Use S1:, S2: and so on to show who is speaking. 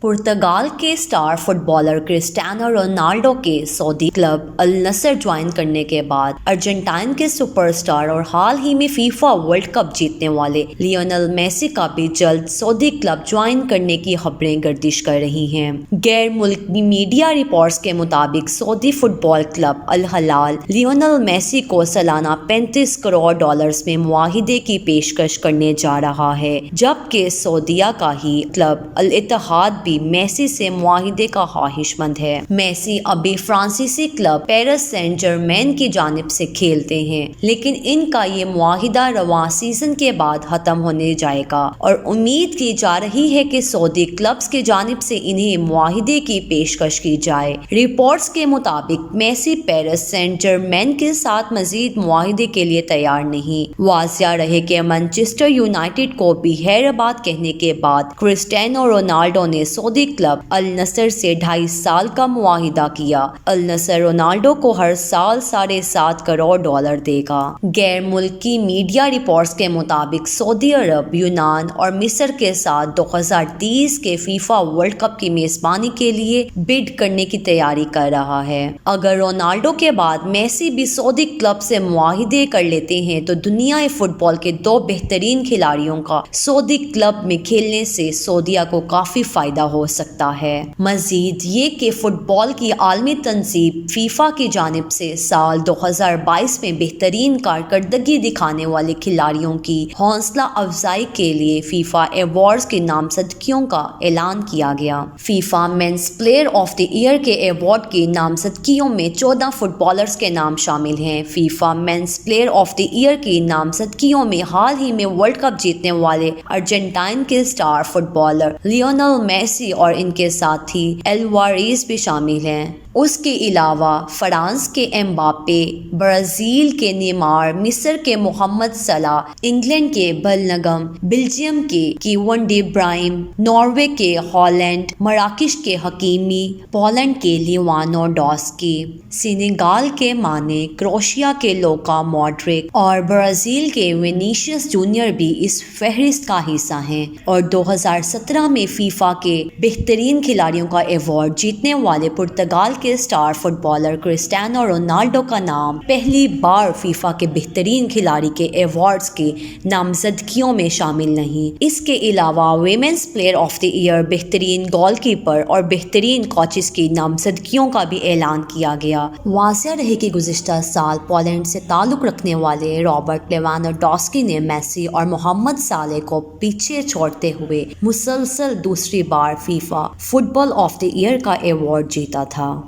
S1: पुर्तगाल के star footballer Cristiano Ronaldo के Saudi club अल नसर join करने के बाद अर्जेंटाइन के सुपरस्टार और हाल ही में फीफा वर्ल्ड कप जीतने वाले लियोनेल मेसी का भी जल्द सऊदी क्लब ज्वाइन करने की खबरें गर्दिश कर रही हैं। गैर मुल्की मीडिया रिपोर्ट्स के मुताबिक सऊदी फुटबॉल क्लब अल हिलाल लियोनेल मेसी को सालाना 35 करोड़ डॉलर्स में मुआहिदे की पेशकश करने जा रहा है, जबकि सऊदीया का ही क्लब अल इत्तेहाद भी मेसी से मुआहिदे का ख्वाहिशमंद है। मेसी अभी फ्रांसीसी क्लब पेरिस सेंट जर्मेन की जानिब से खेलते हैं, लेकिन इनका ये मुआहिदा रवां सीजन के बाद खत्म होने जाएगा और उम्मीद की जा रही है कि सऊदी क्लब्स की जानिब से इन्हें मुआहिदे की पेशकश की जाए। रिपोर्ट्स के मुताबिक मेसी पेरिस सेंट जर्मेन के साथ मजीद मुआहिदे के लिए तैयार नहीं। वाज़िया रहे कि मैनचेस्टर यूनाइटेड को भी हैरबाद कहने के बाद क्रिस्टियानो रोनाल्डो ने सऊदी क्लब अल नसर से 2.5 साल का मुआहिदा किया। अल नसर रोनाल्डो को हर साल 7.5 करोड़ डॉलर देगा। गैर मुल्की मीडिया रिपोर्ट्स के मुताबिक सऊदी अरब, यूनान और मिस्र के साथ 2030 के फीफा वर्ल्ड कप की मेजबानी के लिए बिड करने की तैयारी कर रहा है। अगर रोनाल्डो के बाद मेसी भी सऊदी क्लब से मुआहिदे कर लेते हैं तो दुनिया फुटबॉल के 2 बेहतरीन खिलाड़ियों का सऊदी क्लब में खेलने से सऊदीया को काफी फायदा हो सकता है। मजीद ये कि फुटबॉल की आलमी तंजीम फीफा की जानिब से साल 2022 में बेहतरीन कारकर्दगी दिखाने वाले खिलाड़ियों की हौसला अफजाई के लिए फीफा अवार्ड्स की नामजदगियों का ऐलान किया गया। FIFA men's player of the year के अवार्ड की नामजदगियों में 14 फुटबॉलर्स के नाम शामिल हैं। FIFA men's player of the year की नामजदगियों में हाल ही में वर्ल्ड कप जीतने वाले अर्जेंटाइन के स्टार फुटबॉलर लियोनेल मेसी और इनके साथी एल्वारेज भी शामिल हैं। उसके अलावा फ्रांस के एम्बापे, ब्राज़ील के नेमार, मिस्र के मोहम्मद सलाह, इंग्लैंड के बलनगम, बेल्जियम के कीवन डी ब्राइम, नॉर्वे के हॉलैंड, मराकश के हकीमी, पोलैंड के लेवानडोव्स्की, सेनेगाल के माने, क्रोएशिया के लूका मॉड्रिक और ब्राज़ील के विनीसियस जूनियर भी इस फहरिस्त का हिस्सा हैं। और 2017 में फीफा के बेहतरीन खिलाड़ियों का अवार्ड जीतने वाले पुर्तगाल के स्टार फुटबॉलर क्रिस्टियानो रोनाल्डो का नाम पहली बार फीफा के बेहतरीन खिलाड़ी के अवार्ड्स के नामजदगियों में शामिल नहीं। इसके अलावा women's player of the year, बेहतरीन गोलकीपर और बेहतरीन कोचेस की नामजदगियों का भी ऐलान किया गया। वाज़िया रहे कि गुज़िश्ता साल पोलैंड से ताल्लुक़ रखने वाले रॉबर्ट लेवानडोव्स्की ने मेसी और मोहम्मद साले को पीछे छोड़ते हुए मुसलसल दूसरी बार FIFA football of the year का अवार्ड जीता था।